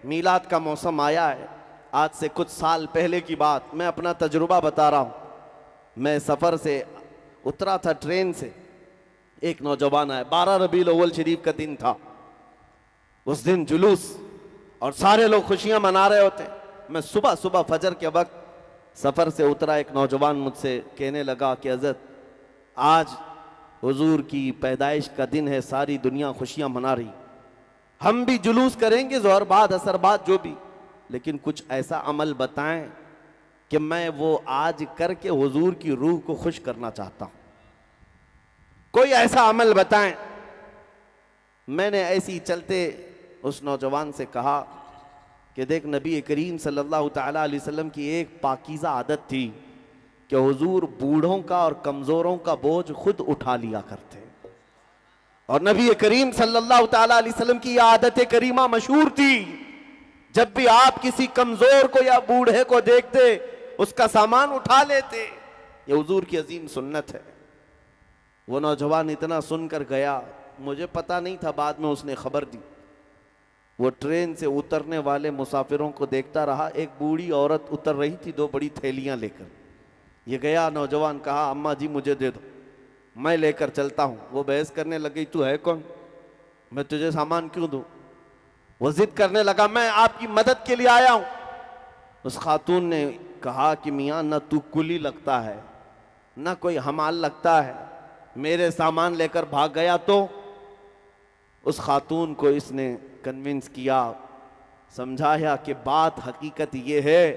मीलाद का मौसम आया है। आज से कुछ साल पहले की बात, मैं अपना तजुर्बा बता रहा हूँ। मैं सफ़र से उतरा था ट्रेन से, एक नौजवान आया। 12 रबीउल अव्वल शरीफ का दिन था। उस दिन जुलूस और सारे लोग खुशियां मना रहे होते। मैं सुबह सुबह फजर के वक्त सफ़र से उतरा। एक नौजवान मुझसे कहने लगा कि हज़रत, आज हुजूर की पैदाइश का दिन है, सारी दुनिया खुशियां मना रही, हम भी जुलूस करेंगे ज़ोहर बाद असर बाद जो भी, लेकिन कुछ ऐसा अमल बताएं कि मैं वो आज करके हुजूर की रूह को खुश करना चाहता हूं। कोई ऐसा अमल बताएं। मैंने ऐसी चलते उस नौजवान से कहा कि देख, नबी करीम सल्लल्लाहु ताला अलैहि वसल्लम की एक पाकीज़ा आदत थी कि हुजूर बूढ़ों का और कमज़ोरों का बोझ खुद उठा लिया करते। और नबी करीम सल्लल्लाहु ताला अलैहि वसल्लम की आदत करीमा मशहूर थी, जब भी आप किसी कमज़ोर को या बूढ़े को देखते उसका सामान उठा लेते। ये हुजूर की अजीम सुन्नत है। वो नौजवान इतना सुनकर गया, मुझे पता नहीं था, बाद में उसने खबर दी। वो ट्रेन से उतरने वाले मुसाफिरों को देखता रहा। एक बूढ़ी औरत उतर रही थी, 2 बड़ी थैलियां लेकर। ये गया, नौजवान कहा, अम्मा जी मुझे दे दो, मैं लेकर चलता हूँ। वो बहस करने लगी, तू है कौन, मैं तुझे सामान क्यों दूँ। वो जिद करने लगा, मैं आपकी मदद के लिए आया हूँ। उस खातून ने कहा कि मियाँ, न तू कुली लगता है न कोई हमाल लगता है, मेरे सामान लेकर भाग गया तो। उस खातून को इसने कन्विंस किया, समझाया कि बात हकीकत ये है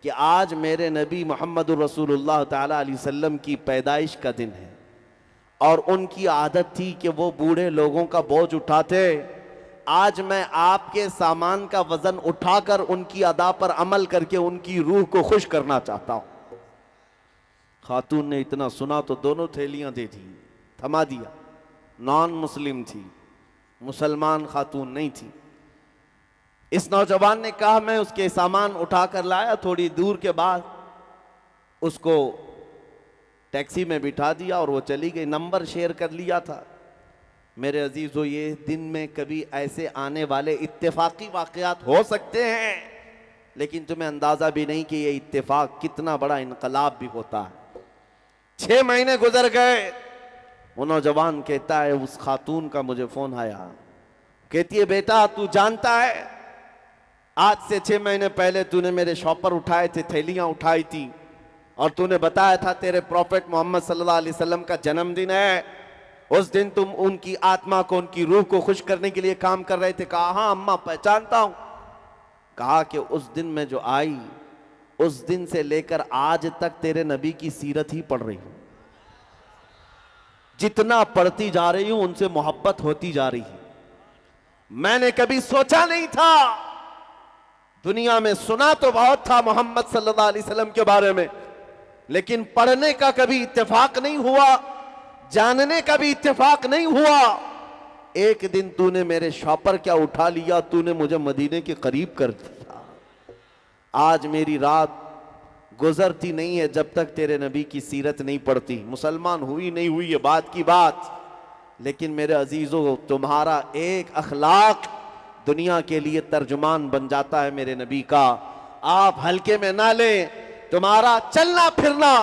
कि आज मेरे नबी मोहम्मद रसूलुल्लाह ताला अलैहि वसल्लम की पैदाइश का दिन है और उनकी आदत थी कि वो बूढ़े लोगों का बोझ उठाते। आज मैं आपके सामान का वजन उठाकर उनकी अदा पर अमल करके उनकी रूह को खुश करना चाहता हूं। खातून ने इतना सुना तो दोनों थैलियां दे दी, थमा दिया। नॉन मुस्लिम थी, मुसलमान खातून नहीं थी। इस नौजवान ने कहा, मैं उसके सामान उठाकर लाया। थोड़ी दूर के बाद उसको टैक्सी में बिठा दिया और वो चली गई। नंबर शेयर कर लिया था। मेरे अजीजों, ये दिन में कभी ऐसे आने वाले इत्तेफाकी वाक़यात हो सकते हैं, लेकिन तुम्हें अंदाज़ा भी नहीं कि ये इत्तेफाक कितना बड़ा इनकलाब भी होता है। 6 महीने गुजर गए। वो नौजवान कहता है, उस खातून का मुझे फ़ोन आया, कहती है, बेटा तू जानता है आज से 6 महीने पहले तूने मेरे शॉपर उठाए थे, थैलियाँ उठाई थी और तूने बताया था तेरे प्रॉफेट मोहम्मद सल्लल्लाहु अलैहि वसल्लम का जन्मदिन है। उस दिन तुम उनकी आत्मा को, उनकी रूह को खुश करने के लिए काम कर रहे थे। कहा, हाँ अम्मा पहचानता हूं। कहा कि उस दिन मैं जो आई, उस दिन से लेकर आज तक तेरे नबी की सीरत ही पढ़ रही हूं। जितना पढ़ती जा रही हूं उनसे मोहब्बत होती जा रही है। मैंने कभी सोचा नहीं था, दुनिया में सुना तो बहुत था मोहम्मद सल्लल्लाहु अलैहि वसल्लम के बारे में, लेकिन पढ़ने का कभी इत्तेफाक नहीं हुआ, जानने का भी इत्तेफाक नहीं हुआ। एक दिन तूने मेरे शॉपर क्या उठा लिया, तूने मुझे मदीने के करीब कर दिया। आज मेरी रात गुजरती नहीं है जब तक तेरे नबी की सीरत नहीं पढ़ती। मुसलमान हुई नहीं हुई ये बात की बात, लेकिन मेरे अजीजों, तुम्हारा एक अखलाक दुनिया के लिए तर्जुमान बन जाता है मेरे नबी का। आप हल्के में ना लें। तुम्हारा चलना फिरना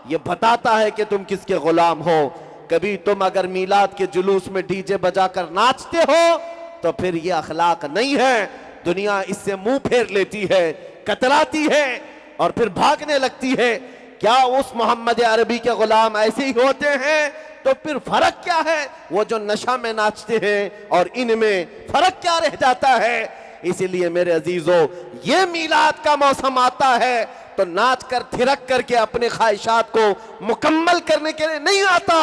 ये बताता है कि तुम किसके गुलाम हो। कभी तुम अगर मीलाद के जुलूस में डीजे बजाकर नाचते हो तो फिर ये अखलाक नहीं है। दुनिया इससे मुंह फेर लेती है, कतराती है और फिर भागने लगती है। क्या उस मोहम्मद अरबी के गुलाम ऐसे ही होते हैं? तो फिर फर्क क्या है? वो जो नशा में नाचते हैं और इनमें फर्क क्या रह जाता है? इसीलिए मेरे अजीजों, ये मीलाद का मौसम आता है तो नाच कर थिरक करके अपने ख्वाहिशात को मुकम्मल करने के लिए नहीं आता।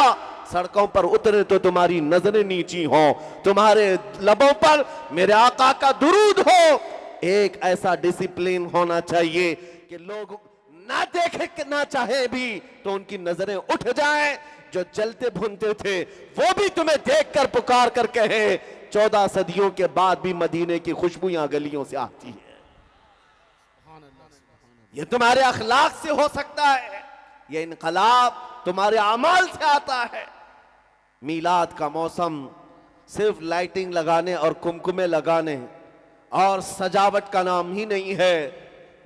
सड़कों पर उतरे तो तुम्हारी नजरें नीची हो, तुम्हारे लबों पर मेरे आका का दुरूद हो। एक ऐसा डिसिप्लिन होना चाहिए कि लोग ना देखे ना चाहे भी तो उनकी नजरें उठ जाएं। जो जलते भुनते थे वो भी तुम्हें देखकर पुकार कर कहे, 14 सदियों के बाद भी मदीने की खुशबुयां गलियों से आती है। ये तुम्हारे अखलाक से हो सकता है, ये इनकलाब तुम्हारे अमाल से आता है। मीलाद का मौसम सिर्फ लाइटिंग लगाने और कुमकुमे लगाने और सजावट का नाम ही नहीं है,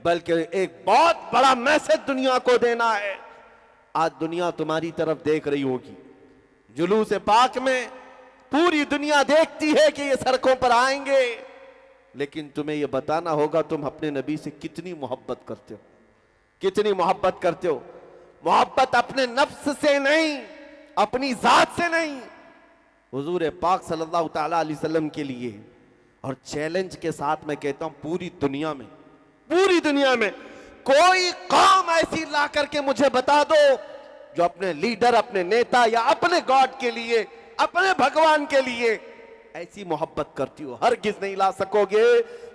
बल्कि एक बहुत बड़ा मैसेज दुनिया को देना है। आज दुनिया तुम्हारी तरफ देख रही होगी, जुलूस पाक में पूरी दुनिया देखती है कि ये सड़कों पर आएंगे, लेकिन तुम्हें ये बताना होगा तुम अपने नबी से कितनी मोहब्बत करते हो, कितनी मोहब्बत करते हो। मोहब्बत अपने नफ्स से नहीं, अपनी जात से नहीं, हुजूर पाक सल्लल्लाहु ताला अलैहि वसल्लम के लिए। और चैलेंज के साथ मैं कहता हूं पूरी दुनिया में कोई कौम ऐसी ला करके मुझे बता दो जो अपने लीडर, अपने नेता या अपने गॉड के लिए, अपने भगवान के लिए ऐसी मोहब्बत करती हो। हरगिज नहीं ला सकोगे।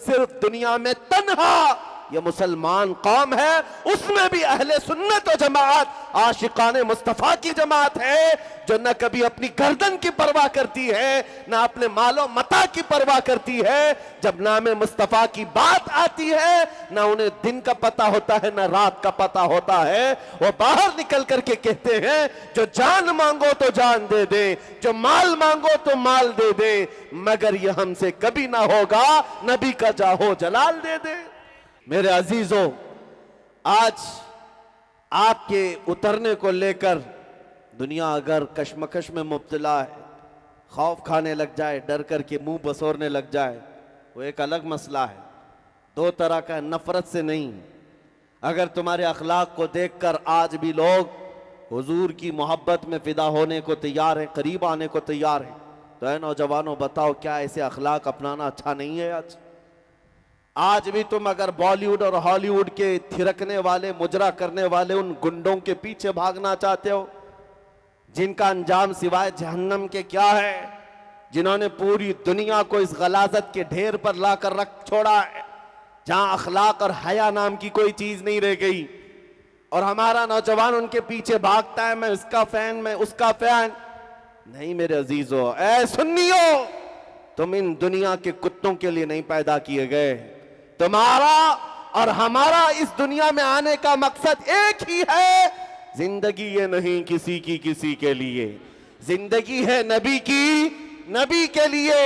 सिर्फ दुनिया में तन्हा ये मुसलमान कौम है, उसमें भी अहले सुन्नत व जमात, आशिकाने मुस्तफा की जमात है, जो न कभी अपनी गर्दन की परवाह करती है, न अपने मालो मता की परवाह करती है। जब नामे मुस्तफा की बात आती है, न उन्हें दिन का पता होता है, न रात का पता होता है। वो बाहर निकल करके कहते हैं, जो जान मांगो तो जान दे दे, जो माल मांगो तो माल दे दे, मगर ये हमसे कभी ना होगा नबी का जाहो जलाल दे दे। मेरे अजीजों, आज आपके उतरने को लेकर दुनिया अगर कश्मकश में मुब्तला है, खौफ खाने लग जाए, डर करके मुंह बसोरने लग जाए, वो एक अलग मसला है। दो तरह का, नफरत से नहीं। अगर तुम्हारे अखलाक को देखकर आज भी लोग हुजूर की मोहब्बत में फिदा होने को तैयार हैं, करीब आने को तैयार हैं, तो ऐ नौजवानों बताओ क्या ऐसे अखलाक अपनाना अच्छा नहीं है? आज भी तुम अगर बॉलीवुड और हॉलीवुड के थिरकने वाले, मुजरा करने वाले उन गुंडों के पीछे भागना चाहते हो, जिनका अंजाम सिवाय जहन्नम के क्या है, जिन्होंने पूरी दुनिया को इस गलाजत के ढेर पर लाकर रख छोड़ा है, जहां अखलाक और हया नाम की कोई चीज नहीं रह गई, और हमारा नौजवान उनके पीछे भागता है, मैं इसका फैन, मैं उसका फैन। नहीं मेरे अजीजों, ऐ सुन्नियों, तुम इन दुनिया के कुत्तों के लिए नहीं पैदा किए गए। तुम्हारा और हमारा इस दुनिया में आने का मकसद एक ही है, जिंदगी ये नहीं किसी की किसी के लिए, जिंदगी है नबी की, नबी के लिए।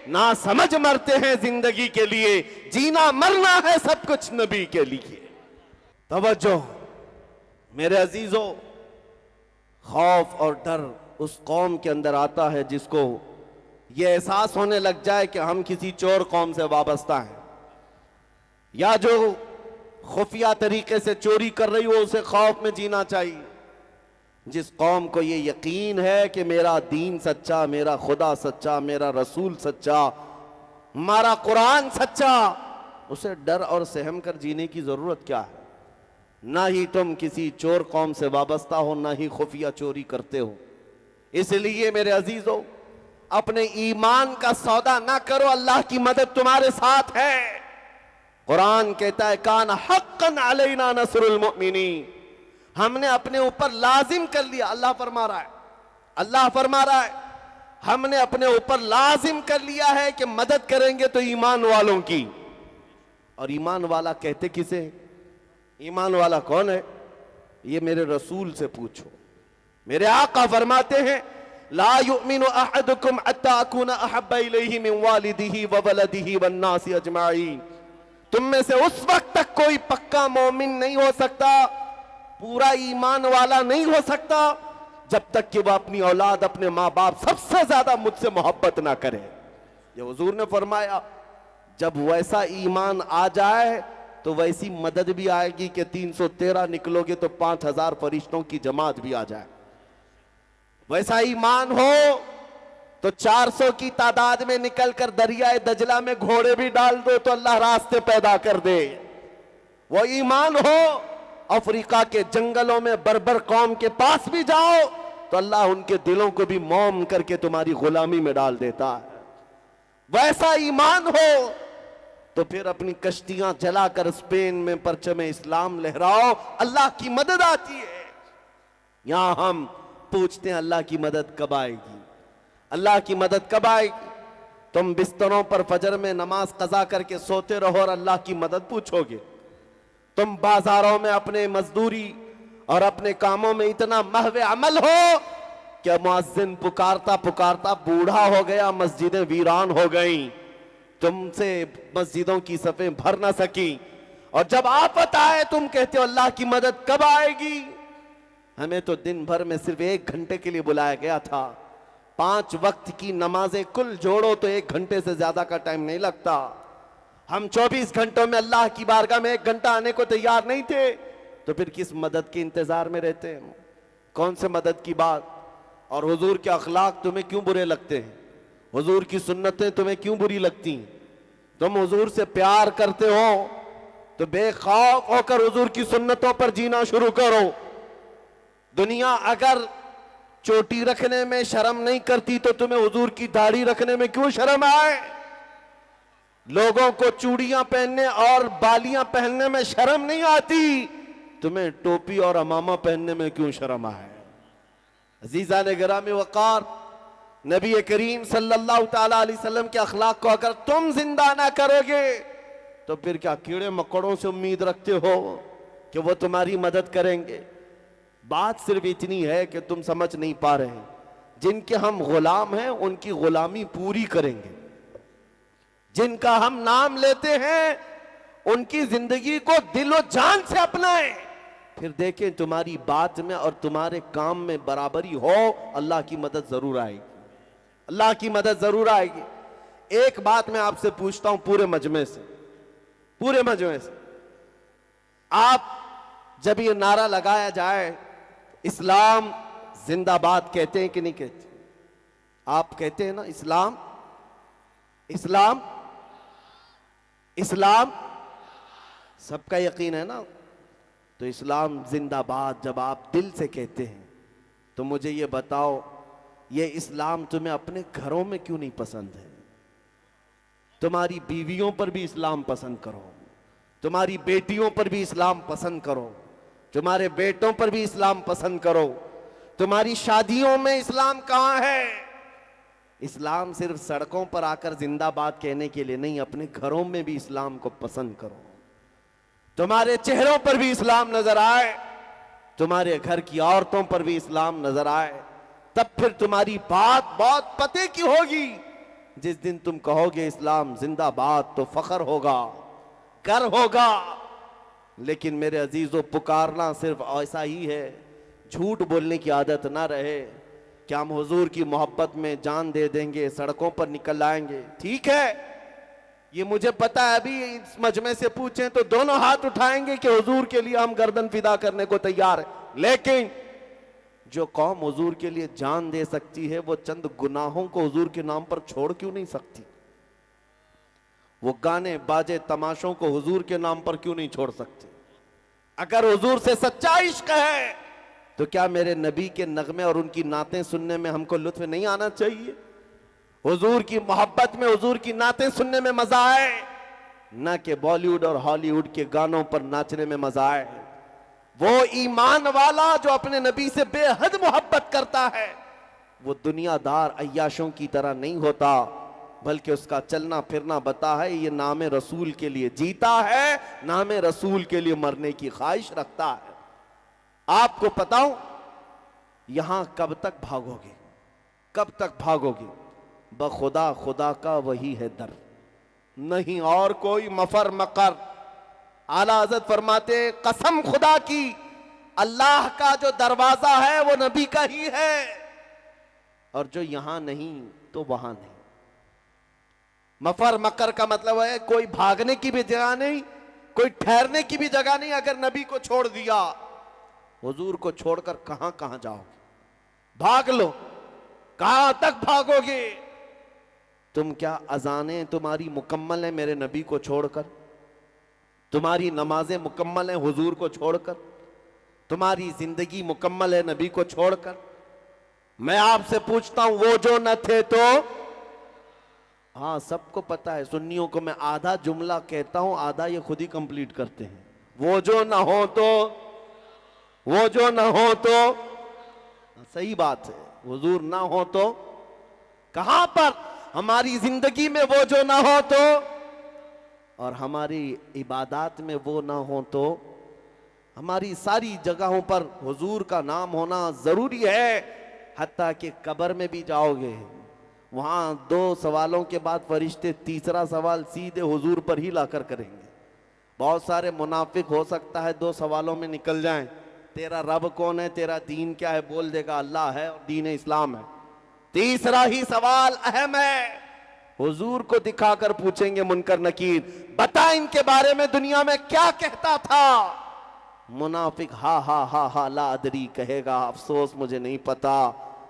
ना समझ मरते हैं जिंदगी के लिए, जीना मरना है सब कुछ नबी के लिए। तवज्जो मेरे अजीजों, खौफ और डर उस कौम के अंदर आता है जिसको ये एहसास होने लग जाए कि हम किसी चोर कौम से वाबस्ता हैं, या जो खुफिया तरीके से चोरी कर रही हो उसे खौफ में जीना चाहिए। जिस कौम को ये यकीन है कि मेरा दीन सच्चा, मेरा खुदा सच्चा, मेरा रसूल सच्चा, हमारा कुरान सच्चा, उसे डर और सहम कर जीने की जरूरत क्या है? ना ही तुम किसी चोर कौम से वाबस्ता हो, ना ही खुफिया चोरी करते हो। इसलिए मेरे अजीजों, अपने ईमान का सौदा ना करो, अल्लाह की मदद तुम्हारे साथ है। कुरान कहता है, कान हक्कन अलैना नसरुल मुमिनीन, हमने अपने ऊपर लाजिम कर लिया। अल्लाह फरमा रहा है, अल्लाह फरमा रहा है, हमने अपने ऊपर लाजिम कर लिया है कि मदद करेंगे तो ईमान वालों की। और ईमान वाला कहते किसे? ईमान वाला कौन है? ये मेरे रसूल से पूछो। मेरे आका फरमाते हैं, ला युमिनु अहदुकुम हत्ता अकूना अहब्बा इलैहि मिन वालिदिही व वलदिही वन नासी अजमाइन। तुम में से उस वक्त तक कोई पक्का मोमिन नहीं हो सकता, पूरा ईमान वाला नहीं हो सकता, जब तक कि वह अपनी औलाद, अपने माँ बाप सबसे ज्यादा मुझसे मोहब्बत ना करे। ये हुजूर ने फरमाया, जब वैसा ईमान आ जाए तो वैसी मदद भी आएगी कि 313 निकलोगे तो 5000 फरिश्तों की जमात भी आ जाए। वैसा ईमान हो तो 400 की तादाद में निकलकर दरियाए दजला में घोड़े भी डाल दो तो अल्लाह रास्ते पैदा कर दे। वो ईमान हो, अफ्रीका के जंगलों में बर्बर कौम के पास भी जाओ तो अल्लाह उनके दिलों को भी मौम करके तुम्हारी गुलामी में डाल देता है। वैसा ईमान हो तो फिर अपनी कश्तियां जलाकर स्पेन में परचमे इस्लाम लहराओ, अल्लाह की मदद आती है। यहां हम पूछते हैं, अल्लाह की मदद कब आएगी? अल्लाह की मदद कब आएगी? तुम बिस्तरों पर फजर में नमाज कज़ा करके सोते रहो और अल्लाह की मदद पूछोगे। तुम बाजारों में अपने मजदूरी और अपने कामों में इतना महवे अमल हो कि मुअज्जिन पुकारता पुकारता बूढ़ा हो गया, मस्जिदें वीरान हो गई, तुमसे मस्जिदों की सफ़ें भर ना सकी, और जब आफत आए तुम कहते हो अल्लाह की मदद कब आएगी। हमें तो दिन भर में सिर्फ 1 घंटे के लिए बुलाया गया था। 5 वक्त की नमाजें कुल जोड़ो तो 1 घंटे से ज्यादा का टाइम नहीं लगता। हम 24 घंटों में अल्लाह की बारगाह में 1 घंटा आने को तैयार नहीं थे, तो फिर किस मदद के इंतजार में रहते हैं? कौन से मदद की बात? और हुजूर के अखलाक तुम्हें क्यों बुरे लगते हैं? हुजूर की सुन्नतें तुम्हें क्यों बुरी लगती हैं? तुम हुजूर से प्यार करते हो तो बेखौफ होकर हुजूर की सुन्नतों पर जीना शुरू करो। दुनिया अगर चोटी रखने में शर्म नहीं करती तो तुम्हें हुजूर की दाढ़ी रखने में क्यों शर्म आए? लोगों को चूड़ियां पहनने और बालियां पहनने में शर्म नहीं आती, तुम्हें टोपी और अमामा पहनने में क्यों शर्म आए? अजीज़ान गिरामी वक़ार, नबी करीम सल्लल्लाहु ताला अलैहि वसल्लम के अखलाक को अगर तुम जिंदा ना करोगे तो फिर क्या कीड़े मकोड़ों से उम्मीद रखते हो कि वो तुम्हारी मदद करेंगे? बात सिर्फ इतनी है कि तुम समझ नहीं पा रहे हैं। जिनके हम गुलाम हैं उनकी गुलामी पूरी करेंगे, जिनका हम नाम लेते हैं उनकी जिंदगी को दिलो जान से अपनाएं, फिर देखें तुम्हारी बात में और तुम्हारे काम में बराबरी हो, अल्लाह की मदद जरूर आएगी, अल्लाह की मदद जरूर आएगी। एक बात मैं आपसे पूछता हूं पूरे मजमे से, आप जब ये नारा लगाया जाए इस्लाम जिंदाबाद कहते हैं कि नहीं कहते? आप कहते हैं ना इस्लाम इस्लाम इस्लाम, सबका यकीन है ना? तो इस्लाम जिंदाबाद जब आप दिल से कहते हैं तो मुझे ये बताओ, ये इस्लाम तुम्हें अपने घरों में क्यों नहीं पसंद है? तुम्हारी बीवियों पर भी इस्लाम पसंद करो, तुम्हारी बेटियों पर भी इस्लाम पसंद करो, तुम्हारे बेटों पर भी इस्लाम पसंद करो। तुम्हारी शादियों में इस्लाम कहां है? इस्लाम सिर्फ सड़कों पर आकर जिंदाबाद कहने के लिए नहीं, अपने घरों में भी इस्लाम को पसंद करो। तुम्हारे चेहरों पर भी इस्लाम नजर आए, तुम्हारे घर की औरतों पर भी इस्लाम नजर आए, तब फिर तुम्हारी बात बहुत पते की होगी। जिस दिन तुम कहोगे इस्लाम जिंदाबाद तो फख्र होगा, कर होगा। लेकिन मेरे अजीजों, पुकारना सिर्फ ऐसा ही है, झूठ बोलने की आदत ना रहे। क्या हम हुजूर की मोहब्बत में जान दे देंगे, सड़कों पर निकल आएंगे? ठीक है, ये मुझे पता है। अभी इस मजमे से पूछें तो दोनों हाथ उठाएंगे कि हुजूर के लिए हम गर्दन फिदा करने को तैयार है। लेकिन जो कौम हुजूर के लिए जान दे सकती है, वो चंद गुनाहों को हुजूर के नाम पर छोड़ क्यों नहीं सकती? वो गाने बाजे तमाशों को हुजूर के नाम पर क्यों नहीं छोड़ सकते? अगर हुजूर से सच्चा इश्क है तो क्या मेरे नबी के नगमे और उनकी नातें सुनने में हमको लुत्फ नहीं आना चाहिए? हुजूर की मोहब्बत में हुजूर की नातें सुनने में मजा आए, ना कि बॉलीवुड और हॉलीवुड के गानों पर नाचने में मजा आए। वो ईमान वाला जो अपने नबी से बेहद मोहब्बत करता है, वो दुनियादार अय्याशों की तरह नहीं होता, बल्कि उसका चलना फिरना बता है ये नामे रसूल के लिए जीता है, नामे रसूल के लिए मरने की ख्वाहिश रखता है। आपको बताऊं, यहां कब तक भागोगे? कब तक भागोगे? बखुदा खुदा का वही है दर, नहीं और कोई मफर मकर। आला हज़रत फरमाते, कसम खुदा की, अल्लाह का जो दरवाजा है वो नबी का ही है, और जो यहां नहीं तो वहां नहीं। मफर मकर का मतलब है कोई भागने की भी जगह नहीं, कोई ठहरने की भी जगह नहीं। अगर नबी को छोड़ दिया, हुजूर को छोड़कर कहां कहां जाओगे? भाग लो, कहां तक भागोगे? तुम क्या अजानें तुम्हारी मुकम्मल है मेरे नबी को छोड़कर? तुम्हारी नमाजें मुकम्मल है हुजूर को छोड़कर? तुम्हारी जिंदगी मुकम्मल है नबी को छोड़कर? मैं आपसे पूछता हूं, वो जो न थे तो? हाँ, सबको पता है। सुन्नियों को मैं आधा जुमला कहता हूं, आधा ये खुद ही कंप्लीट करते हैं। वो जो न हो तो, वो जो न हो तो, सही बात है, हुजूर ना हो तो कहां पर? हमारी जिंदगी में वो जो ना हो तो, और हमारी इबादत में वो ना हो तो, हमारी सारी जगहों पर हुजूर का नाम होना जरूरी है। हत्ता कि कब्र में भी जाओगे, वहां 2 सवालों के बाद फरिश्ते तीसरा सवाल सीधे हुजूर पर ही लाकर करेंगे। बहुत सारे मुनाफिक हो सकता है 2 सवालों में निकल जाएं, तेरा रब कौन है, तेरा दीन क्या है, बोल देगा अल्लाह है और दीन इस्लाम है। तीसरा ही सवाल अहम है, हुजूर को दिखाकर पूछेंगे मुनकर नकीर, बता इनके बारे में दुनिया में क्या कहता था। मुनाफिक हा हा हा हा ला अदरी कहेगा, अफसोस मुझे नहीं पता।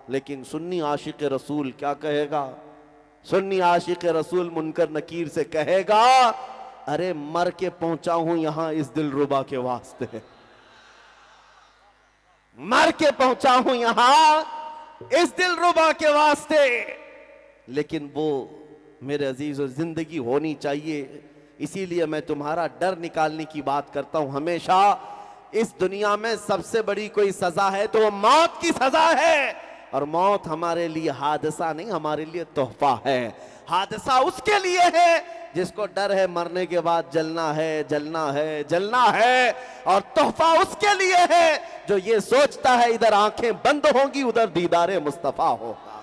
लेकिन सुन्नी आशिक रसूल क्या कहेगा? सुन्नी आशिक रसूल मुनकर नकीर से कहेगा, अरे मर के पहुंचा हूं यहां इस दिलरुबा के वास्ते, मर के पहुंचा हूं यहां इस दिलरुबा के वास्ते। लेकिन वो मेरे अजीज और जिंदगी होनी चाहिए, इसीलिए मैं तुम्हारा डर निकालने की बात करता हूं हमेशा। इस दुनिया में सबसे बड़ी कोई सजा है तो वो मौत की सजा है, और मौत हमारे लिए हादसा नहीं, हमारे लिए तोहफा है। हादसा उसके लिए है जिसको डर है मरने के बाद जलना है, जलना है, जलना है, और तोहफा उसके लिए है जो ये सोचता है इधर आंखें बंद होंगी उधर दीदारे मुस्तफा होगा,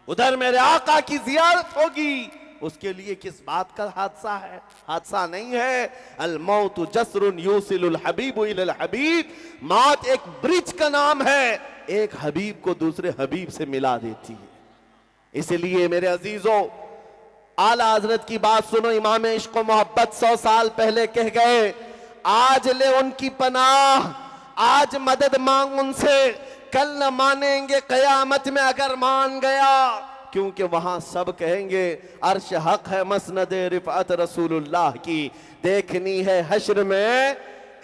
उधर मेरे आका की जियारत होगी। उसके लिए किस बात का हादसा है? हादसा नहीं है। अल मौत जसरुन यूसिलुल हबीब इलल हबीब, मौत एक ब्रिज का नाम है, एक हबीब को दूसरे हबीब से मिला देती है। इसलिए मेरे अजीजों, आला हजरत की बात सुनो। इमाम इश्क व मोहब्बत 100 साल पहले कह गए, आज ले उनकी पनाह, आज मदद मांग उनसे, कल न मानेंगे कयामत में अगर मान गया। क्योंकि वहां सब कहेंगे अर्श हक है मसनद रिफअत रसूलुल्लाह की, देखनी है हश्र में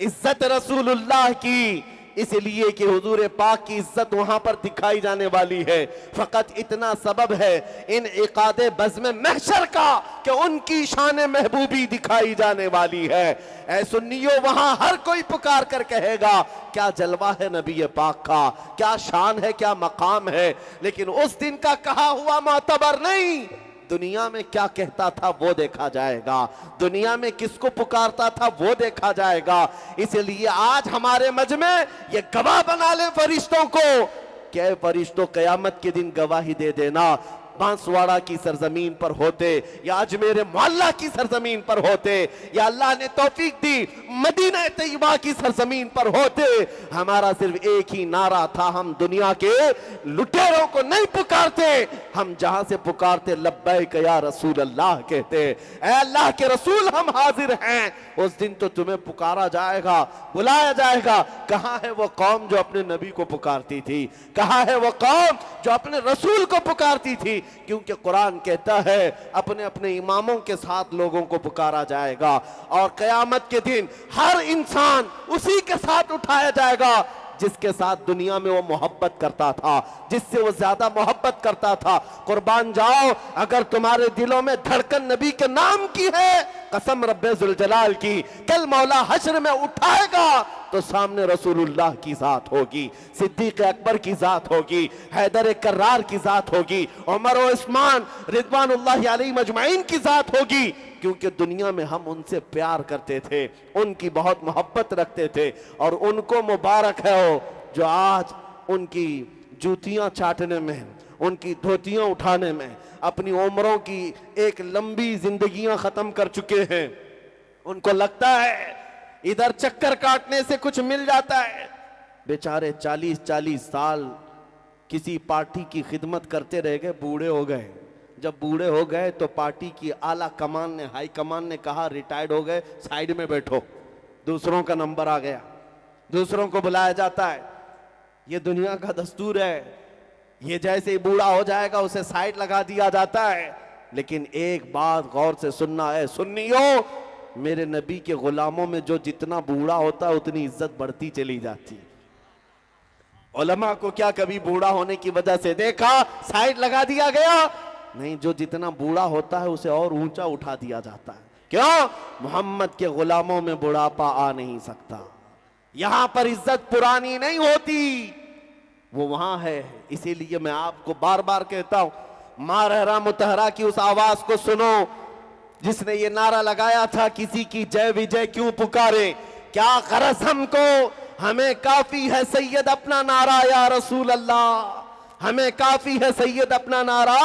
इज्जत रसूलुल्लाह की। इसलिए कि हुजूर पाक की इज्जत वहां पर दिखाई जाने वाली है। फकत इतना सबब है इन इकादे बज़्म महशर का कि उनकी शान महबूबी दिखाई जाने वाली है। ऐ सुन्नियों, वहां हर कोई पुकार कर कहेगा क्या जलवा है नबी पाक का, क्या शान है, क्या मकाम है। लेकिन उस दिन का कहा हुआ मोतबर नहीं, दुनिया में क्या कहता था वो देखा जाएगा, दुनिया में किसको पुकारता था वो देखा जाएगा। इसलिए आज हमारे मजमे ये गवाह बना ले फरिश्तों को, क्या फरिश्तों कयामत के दिन गवाही दे देना। बांसवाड़ा की सरजमीन पर होते या अजमेर मोहल्ला की सरजमीन पर होते या अल्लाह ने तौफीक दी मदीना तैयबा की सरजमीन पर होते, हमारा सिर्फ एक ही नारा था, हम दुनिया के लुटेरों को नहीं पुकारते, हम जहां से पुकारते लब्बैक या रसूल अल्लाह कहते, ऐ अल्लाह के रसूल हम हाजिर हैं। उस दिन तो तुम्हें पुकारा जाएगा, बुलाया जाएगा। कहां है वो कौम जो अपने नबी को पुकारती थी, कहां है वो कौम जो अपने रसूल को पुकारती थी। क्योंकि कुरान कहता है अपने अपने इमामों के साथ लोगों को पुकारा जाएगा, और कयामत के दिन हर इंसान उसी के साथ उठाया जाएगा जिसके साथ दुनिया में वो मोहब्बत करता था, जिससे वो ज्यादा मोहब्बत करता था। कुर्बान जाओ, अगर तुम्हारे दिलों में धड़कन नबी के नाम की है, कसम रब्बे जुल जलाल की, कल मौला हश्र में उठाएगा तो सामने रसूलुल्लाह की जात होगी, सिद्दीक अकबर की जात होगी, हैदर कर्रार की जात होगी, उमर और उस्मान रिदवानुल्लाह अलैहि मजमाइन की जात होगी। क्योंकि दुनिया में हम उनसे प्यार करते थे, उनकी बहुत मोहब्बत रखते थे, और उनको मुबारक है हो जो आज उनकी जूतियां चाटने में, उनकी धोतियां उठाने में अपनी उम्रों की एक लंबी जिंदगियां खत्म कर चुके हैं। उनको लगता है इधर चक्कर काटने से कुछ मिल जाता है। बेचारे 40-40 साल किसी पार्टी की खिदमत करते रह गए, बूढ़े हो गए। जब बूढ़े हो गए तो पार्टी की आला कमान ने, हाई कमान ने कहा रिटायर्ड हो गए, साइड में बैठो, दूसरों का नंबर आ गया, दूसरों को बुलाया जाता है। ये दुनिया का दस्तूर है। ये जैसे ही बूढ़ा हो जाएगा उसे साइड लगा दिया जाता है। लेकिन एक बात गौर से सुनना है सुन्नियों, मेरे नबी के गुलामों में जो जितना बूढ़ा होता है उतनी इज्जत बढ़ती चली जाती है। उलमा को क्या कभी बूढ़ा होने की वजह से देखा, साइड लगा दिया गया? नहीं, जो जितना बूढ़ा होता है उसे और ऊंचा उठा दिया जाता है। क्यों? मोहम्मद के गुलामों में बुढ़ापा आ नहीं सकता। यहां पर इज्जत पुरानी नहीं होती, वो वहां है। इसीलिए मैं आपको बार बार कहता हूं, माँ रहरा मुतहरा की उस आवाज को सुनो जिसने ये नारा लगाया था, किसी की जय विजय क्यों पुकारे, क्या गरज हमको, हमें काफी है सैयद अपना नारा या रसूल अल्लाह, हमें काफी है सैयद अपना नारा,